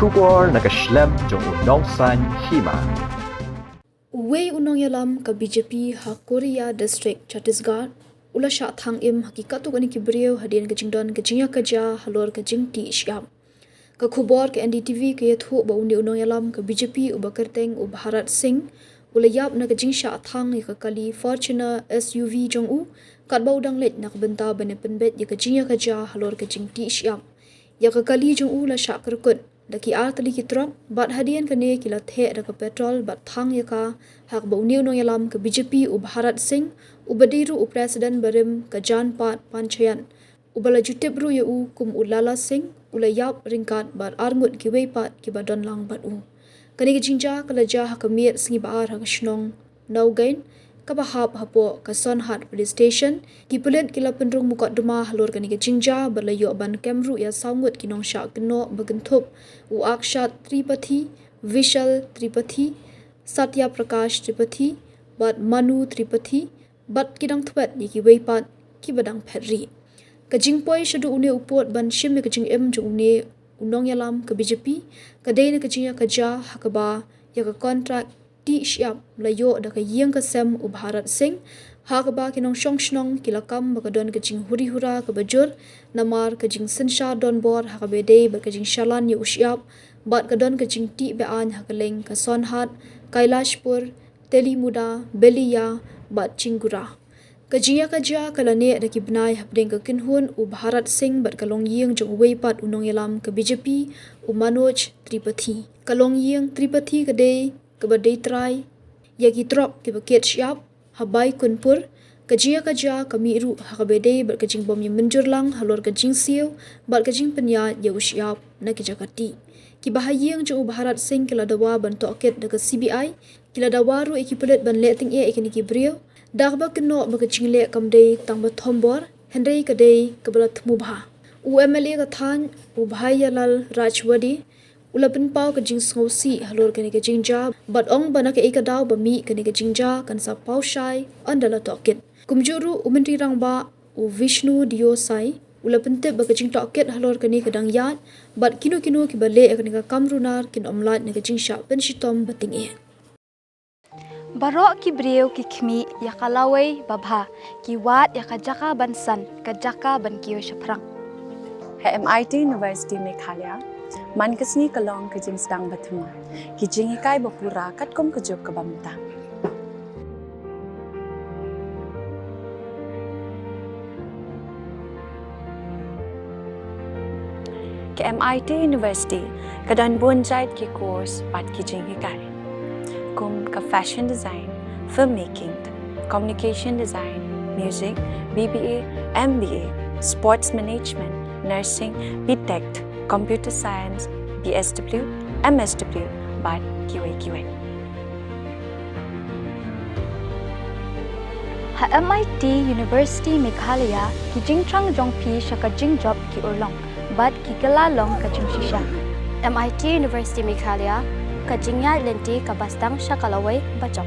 Shubor nakaslem jong unongsan Hima. Uwe Nongïalam ka BJP ha Korea District Chatttisgarh ula Shah Thang hakikat tu kani kibriyo hadian ke jingdon ke jingya kaja halor ke jingti isyam. Ka khubor ke NDTV ke yathu ba undi Nongïalam ke BJP uba kerteng u Bharat Singh ula yap na ke jing Shah Thang ka kali Fortuner SUV jong u kat ba udang let nak benta bane penbet ya ke jingya kaja halor ke jingti isyam. Ya ke kali jong u la Shah kerkut daki ar tali kitrok bat hadian kene kila the da ke petrol bat Thang ya ka hak ba undi Nongïalam ke BJP u Bharat Singh u badiru u presiden barim ke jan pat panchayan u bala jutip ru ya u kum u Lala Singh ula yap ringkat bat arngut ki weipat ki badon lang bat u kani ke jinja kala ja hak miet singi baar hak shnong naugain ka bahap Hapoh ka Sonhat police station ki pulit kila penrung mukot duma halor kani ke jinja bala yo ban kemru ya saungut ki nong syak keno bagentup u Akshat Tripathi Vishal Tripathi Satya Prakash Tripathi bat Manu Tripathi bat kidang thwet ni ki weipat ki badang pheri ka jingpoi shadu une upot ban shim ke jing em ju une Nongïalam ke BJP ka deina ke jinga ka ja hakaba ya ka contract ti syap layo da ka yeng ka sem u Bharat Singh hakaba kinong shong shnong kilakam ba ka don ke jing huri hura ka bajur namar ka jing sinsha don bor hakabe dei ba ka jing shalan yu syap bat ka don ke jing ti be an hakaleng ka Sonhat Kailashpur Telimuda Belia bat Chingura Kajiya kaja kalane da kibnai hapdeng ka kinhun u Bharat Singh bat kalong yeng jong weipat u Nongïalam ke BJP u Manoj Tripathi kalong yeng Tripathi ka dei ka badei trai ya gitrok ki baket syap habai kunpur kajiya kaja kamiru hakabedei bat kajing bom yang menjur lang halor kajing siu bat kajing penya ya usyap na ki jakati ki bahayeng jong u Bharat Singh kila dawa ban toket da ka CBI kila dawa ru ekipulet ban letting e ekini ki brio Dagba keno baka jingle kamdei tang bathombor Henry kadei kabalat mubha u MLA ka Thang u Bhayalal Rajwadi ula pinpau ka jing sngosi halor kani ka jingja bat ong bana ka ikadaw bami kani ka jingja kan sa paushai andala toket kumjuru umintri rangba u Vishnu Diosai ula pinte baka jing toket halor kani ka dangyat bat kino ki bale kani ka kamrunar kin omlat ni ka jingsha penshitom bating e Barok ki breu ki khmi ya kalawai babha ki wat ya kajaka bansan kajaka ban kiyo shaprang. MIT University Meghalaya man kasni kalong ka jing stang bathuma ki jing ikai bapura katkom kajok ka bamta. Ke MIT University kadan bonjait ki course pat ki jing ikai. Kum ka fashion design, filmmaking, communication design, music, BBA, MBA, sports management, nursing, BTech, computer science, BSW, MSW, but QA. Ha MIT University Meghalaya ki jingtrang jongpi shaka jing job ki urlong, but ki galalong ka jing shisha. MIT University Meghalaya Kajingya lenti kabastang syakalaway bacok.